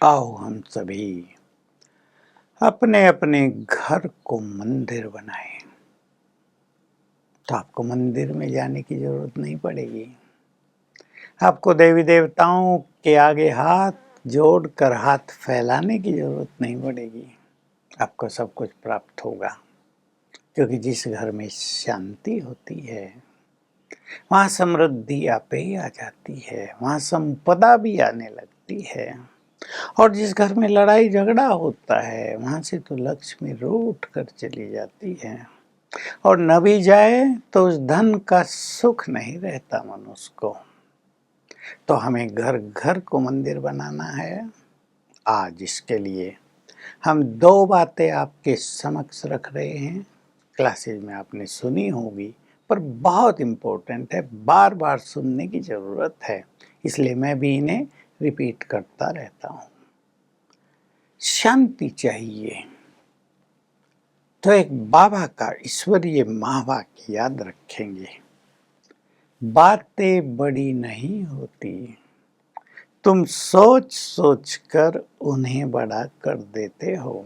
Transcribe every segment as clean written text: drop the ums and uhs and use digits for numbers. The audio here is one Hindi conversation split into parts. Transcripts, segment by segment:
आओ हम सभी अपने अपने घर को मंदिर बनाएं। तो आपको मंदिर में जाने की जरूरत नहीं पड़ेगी। आपको देवी देवताओं के आगे हाथ जोड़कर हाथ फैलाने की जरूरत नहीं पड़ेगी। आपको सब कुछ प्राप्त होगा, क्योंकि जिस घर में शांति होती है वहाँ समृद्धि आपे ही आ जाती है, वहाँ संपदा भी आने लगती है। और जिस घर में लड़ाई झगड़ा होता है वहाँ से तो लक्ष्मी रूठ कर चली जाती है, और न भी जाए तो उस धन का सुख नहीं रहता मनुष्य को। तो हमें घर घर को मंदिर बनाना है। आज इसके लिए हम दो बातें आपके समक्ष रख रहे हैं। क्लासेज में आपने सुनी होगी, पर बहुत इम्पोर्टेंट है, बार बार सुनने की ज़रूरत है, इसलिए मैं भी इन्हें रिपीट करता रहता हूँ। शांति चाहिए तो एक बाबा का ईश्वरीय महावाक्य याद रखेंगे। बातें बड़ी नहीं होती, तुम सोच सोच कर उन्हें बड़ा कर देते हो।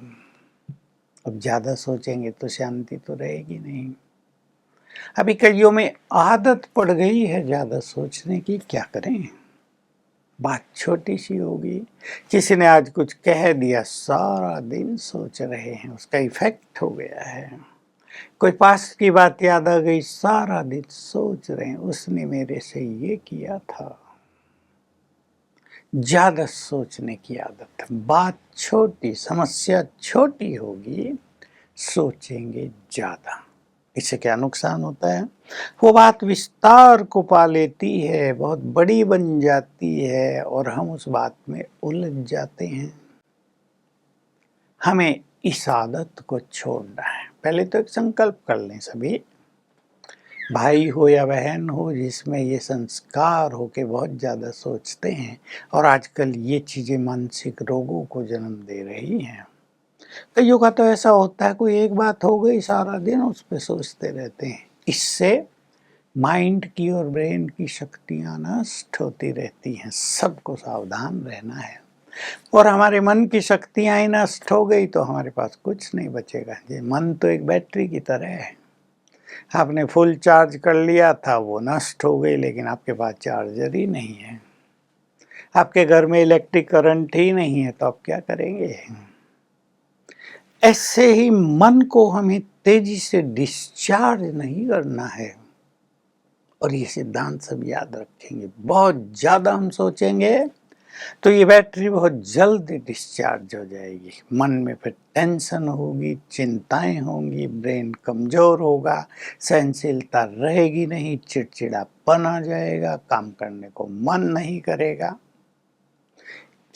अब ज्यादा सोचेंगे तो शांति तो रहेगी नहीं। अभी कईयों में आदत पड़ गई है ज्यादा सोचने की, क्या करें। बात छोटी सी होगी, किसी ने आज कुछ कह दिया, सारा दिन सोच रहे हैं, उसका इफेक्ट हो गया है। कोई पास की बात याद आ गई, सारा दिन सोच रहे हैं, उसने मेरे से ये किया था। ज्यादा सोचने की आदत, बात छोटी, समस्या छोटी होगी, सोचेंगे ज्यादा। इससे क्या नुकसान होता है, वो बात विस्तार को पा लेती है, बहुत बड़ी बन जाती है, और हम उस बात में उलझ जाते हैं। हमें इस आदत को छोड़ना है। पहले तो एक संकल्प कर लें सभी, भाई हो या बहन हो, जिसमें ये संस्कार हो के बहुत ज़्यादा सोचते हैं, और आजकल ये चीज़ें मानसिक रोगों को जन्म दे रही हैं। कईयों का तो ऐसा होता है, कोई एक बात हो गई, सारा दिन उस पर सोचते रहते हैं। इससे माइंड की और ब्रेन की शक्तियाँ नष्ट होती रहती हैं। सबको सावधान रहना है। और हमारे मन की शक्तियाँ ही नष्ट हो गई तो हमारे पास कुछ नहीं बचेगा। ये मन तो एक बैटरी की तरह है, आपने फुल चार्ज कर लिया था, वो नष्ट हो गई, लेकिन आपके पास चार्जर ही नहीं है। आपके घर में इलेक्ट्रिक करंट ही नहीं है, तो आप क्या करेंगे। ऐसे ही मन को हमें तेजी से डिस्चार्ज नहीं करना है, और ये सिद्धांत सब याद रखेंगे। बहुत ज़्यादा हम सोचेंगे तो ये बैटरी बहुत जल्द डिस्चार्ज हो जाएगी। मन में फिर टेंशन होगी, चिंताएं होंगी, ब्रेन कमज़ोर होगा, सहनशीलता रहेगी नहीं, चिड़चिड़ापन आ जाएगा, काम करने को मन नहीं करेगा।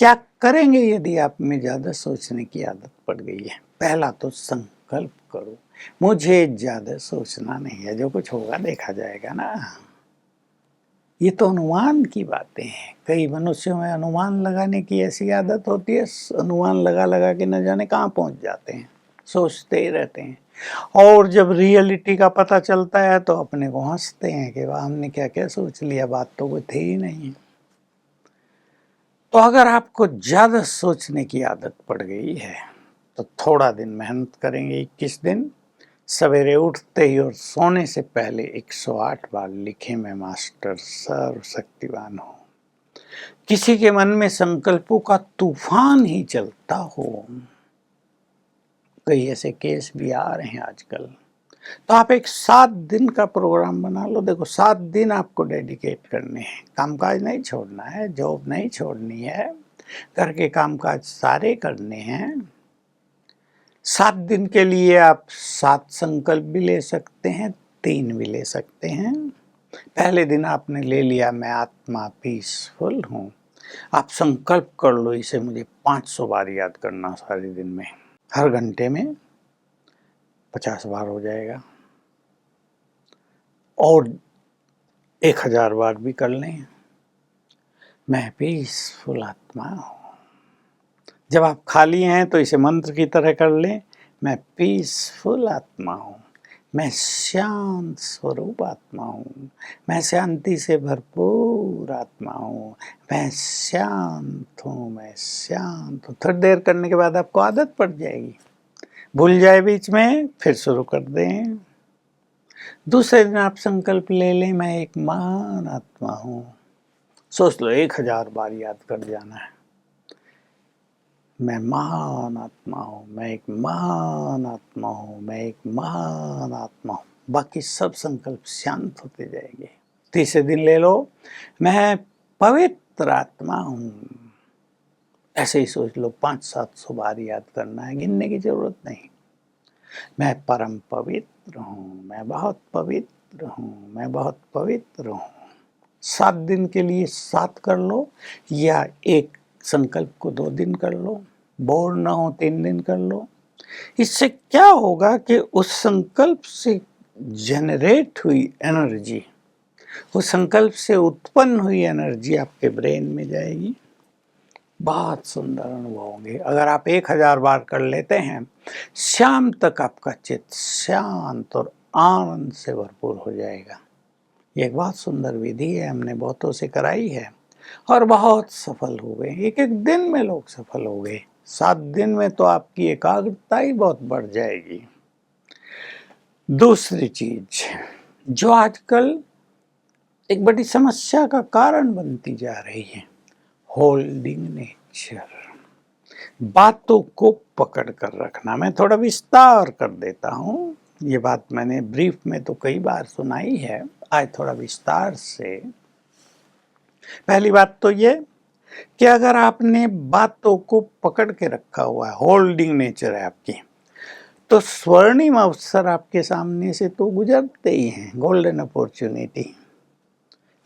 क्या करेंगे यदि आप में ज़्यादा सोचने की आदत पड़ गई है। पहला तो संकल्प करो, मुझे ज़्यादा सोचना नहीं है, जो कुछ होगा देखा जाएगा ना। ये तो अनुमान की बातें हैं। कई मनुष्यों में अनुमान लगाने की ऐसी आदत होती है, अनुमान लगा लगा के न जाने कहाँ पहुँच जाते हैं, सोचते ही रहते हैं। और जब रियलिटी का पता चलता है तो अपने को हंसते हैं कि वाह, हमने क्या क्या सोच लिया, बात तो कोई थी ही नहीं। तो अगर आपको ज़्यादा सोचने की आदत पड़ गई है तो थोड़ा दिन मेहनत करेंगे। 21 दिन सवेरे उठते ही और सोने से पहले 108 बार लिखें, मैं मास्टर सर्वशक्तिवान हूँ। किसी के मन में संकल्पों का तूफान ही चलता हो, कई ऐसे केस भी आ रहे हैं आजकल। तो आप एक 7 दिन का प्रोग्राम बना लो। देखो, 7 दिन आपको डेडिकेट करने हैं। कामकाज नहीं छोड़ना है, जॉब नहीं छोड़नी है, घर के कामकाज सारे करने हैं। 7 दिन के लिए आप 7 संकल्प भी ले सकते हैं, 3 भी ले सकते हैं। पहले दिन आपने ले लिया, मैं आत्मा पीसफुल हूँ। आप संकल्प कर लो, इसे मुझे 500 बार याद करना सारे दिन में। हर घंटे में 50 बार हो जाएगा, और 1000 बार भी कर लें, मैं पीसफुल आत्मा हूँ। जब आप खाली हैं तो इसे मंत्र की तरह कर लें, मैं पीसफुल आत्मा हूँ। मैं शांत स्वरूप आत्मा हूँ, मैं शांति से भरपूर आत्मा हूँ, मैं शांत हूँ, मैं शांत हूँ। थोड़ी देर करने के बाद आपको आदत पड़ जाएगी, भूल जाए बीच में, फिर शुरू कर दें। दूसरे दिन आप संकल्प ले लें, मैं एक महान आत्मा हूँ। सोच लो 1000 बार याद कर जाना है, मैं महान आत्मा हूँ, मैं एक महान आत्मा हूँ, मैं एक महान आत्मा हूँ। बाकी सब संकल्प शांत होते जाएंगे। तीसरे दिन ले लो, मैं पवित्र आत्मा हूँ। ऐसे ही सोच लो, 500-700 बार याद करना है, गिनने की जरूरत नहीं। मैं परम पवित्र हूँ, मैं बहुत पवित्र हूँ, मैं बहुत पवित्र हूँ। 7 दिन के लिए 7 कर लो, या एक संकल्प को 2 दिन कर लो, बोर ना हो 3 दिन कर लो। इससे क्या होगा कि उस संकल्प से जनरेट हुई एनर्जी, उस संकल्प से उत्पन्न हुई एनर्जी आपके ब्रेन में जाएगी। बहुत सुंदर अनुभव होंगे। अगर आप 1000 बार कर लेते हैं, शाम तक आपका चित्त शांत और आनंद से भरपूर हो जाएगा। ये एक बहुत सुंदर विधि है, हमने बहुतों से कराई है और बहुत सफल हो गए। एक एक दिन में लोग सफल हो गए। 7 दिन में तो आपकी एकाग्रता ही बहुत बढ़ जाएगी। दूसरी चीज जो आजकल एक बड़ी समस्या का कारण बनती जा रही है, होल्डिंग नेचर, बातों को पकड़ कर रखना। मैं थोड़ा विस्तार कर देता हूँ, ये बात मैंने ब्रीफ में तो कई बार सुनाई है, आज थोड़ा विस्तार से। पहली बात तो ये कि अगर आपने बातों को पकड़ के रखा हुआ है, होल्डिंग नेचर है आपकी, तो स्वर्णिम अवसर आपके सामने से तो गुजरते ही हैं, गोल्डन अपॉर्चुनिटी,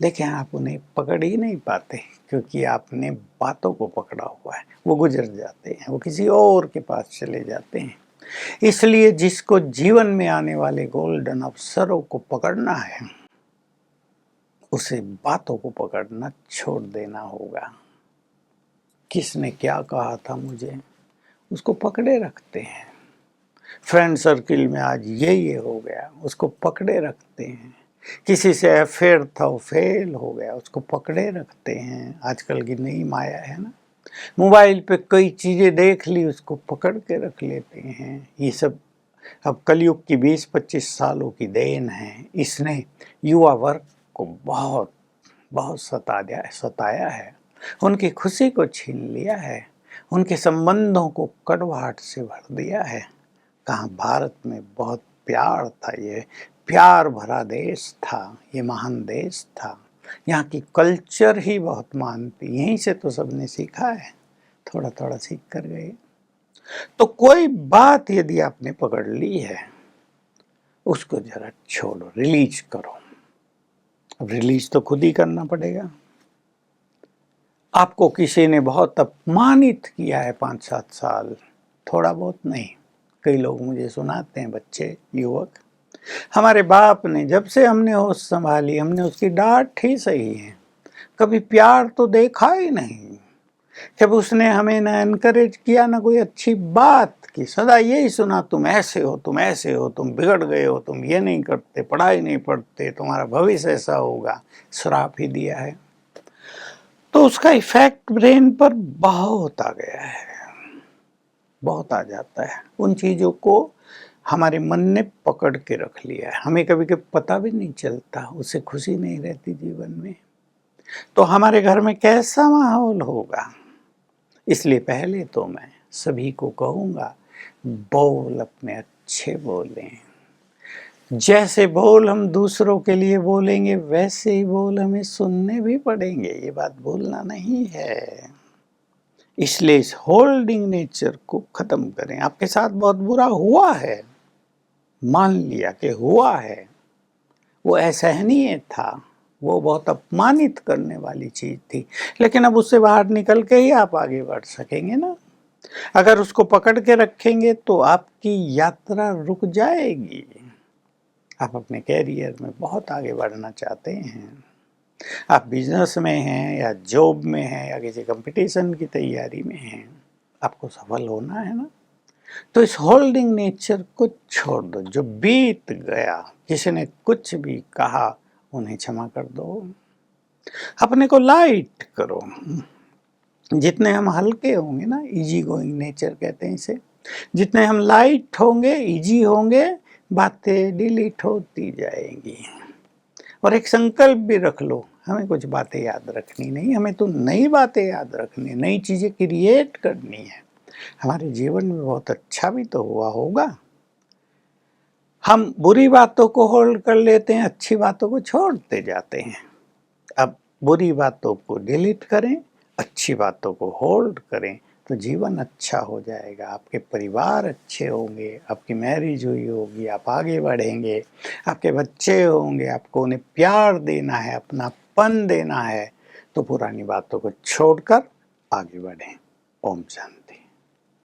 लेकिन आप उन्हें पकड़ ही नहीं पाते क्योंकि आपने बातों को पकड़ा हुआ है। वो गुजर जाते हैं, वो किसी और के पास चले जाते हैं। इसलिए जिसको जीवन में आने वाले गोल्डन अवसरों को पकड़ना है, उसे बातों को पकड़ना छोड़ देना होगा। किसने क्या कहा था मुझे, उसको पकड़े रखते हैं। फ्रेंड सर्किल में आज ये हो गया, उसको पकड़े रखते हैं। किसी से अफेयर था, वो फेल हो गया, उसको पकड़े रखते हैं। आजकल की नई माया है ना, मोबाइल पे कई चीज़ें देख ली, उसको पकड़ के रख लेते हैं। ये सब अब कलयुग की 20-25 सालों की देन है। इसने युवा वर्ग को बहुत बहुत सताया है, उनकी खुशी को छीन लिया है, उनके संबंधों को कड़वाहट से भर दिया है। कहाँ भारत में बहुत प्यार था, ये प्यार भरा देश था, ये महान देश था। यहाँ की कल्चर ही बहुत महान थी, यहीं से तो सबने सीखा है, थोड़ा थोड़ा सीख कर गए। तो कोई बात यदि आपने पकड़ ली है, उसको जरा छोड़ो, रिलीज करो। अब रिलीज तो खुद ही करना पड़ेगा। आपको किसी ने बहुत अपमानित किया है 5-7 साल, थोड़ा बहुत नहीं, कई लोग मुझे सुनाते हैं, बच्चे, युवक, हमारे बाप ने जब से हमने होश संभाली, हमने उसकी डांट ही सही है, कभी प्यार तो देखा ही नहीं। जब उसने हमें ना एनकरेज किया, ना कोई अच्छी बात की, सदा यही सुना, तुम ऐसे हो, तुम ऐसे हो, तुम बिगड़ गए हो, तुम ये नहीं करते, पढ़ाई नहीं पढ़ते, तुम्हारा भविष्य ऐसा होगा, श्राप ही दिया है। तो उसका इफेक्ट ब्रेन पर बहुत आ गया है, बहुत आ जाता है। उन चीज़ों को हमारे मन ने पकड़ के रख लिया है, हमें कभी कभी पता भी नहीं चलता, उससे खुशी नहीं रहती जीवन में। तो हमारे घर में कैसा माहौल होगा? इसलिए पहले तो मैं सभी को कहूँगा, बोल अपने अच्छे बोलें। जैसे बोल हम दूसरों के लिए बोलेंगे, वैसे ही बोल हमें सुनने भी पड़ेंगे, ये बात भूलना नहीं है। इसलिए इस होल्डिंग नेचर को खत्म करें। आपके साथ बहुत बुरा हुआ है, मान लिया कि हुआ है, वो असहनीय था, वो बहुत अपमानित करने वाली चीज थी, लेकिन अब उससे बाहर निकल के ही आप आगे बढ़ सकेंगे ना। अगर उसको पकड़ के रखेंगे तो आपकी यात्रा रुक जाएगी। आप अपने कैरियर में बहुत आगे बढ़ना चाहते हैं, आप बिजनेस में हैं या जॉब में हैं या किसी कंपटीशन की तैयारी में हैं, आपको सफल होना है ना, तो इस होल्डिंग नेचर को छोड़ दो। जो बीत गया, किसी ने कुछ भी कहा, उन्हें क्षमा कर दो। अपने को लाइट करो। जितने हम हल्के होंगे ना, इजी गोइंग नेचर कहते हैं इसे, जितने हम लाइट होंगे, इजी होंगे, बातें डिलीट होती जाएंगी। और एक संकल्प भी रख लो, हमें कुछ बातें याद रखनी नहीं, हमें तो नई बातें याद रखनी, नई चीजें क्रिएट करनी है। हमारे जीवन में बहुत अच्छा भी तो हुआ होगा। हम बुरी बातों को होल्ड कर लेते हैं, अच्छी बातों को छोड़ते जाते हैं। अब बुरी बातों को डिलीट करें, अच्छी बातों को होल्ड करें, तो जीवन अच्छा हो जाएगा। आपके परिवार अच्छे होंगे, आपकी मैरिज हुई होगी, आप आगे बढ़ेंगे, आपके बच्चे होंगे, आपको उन्हें प्यार देना है, अपनापन देना है, तो पुरानी बातों को छोड़कर आगे बढ़ें। ओम शांति।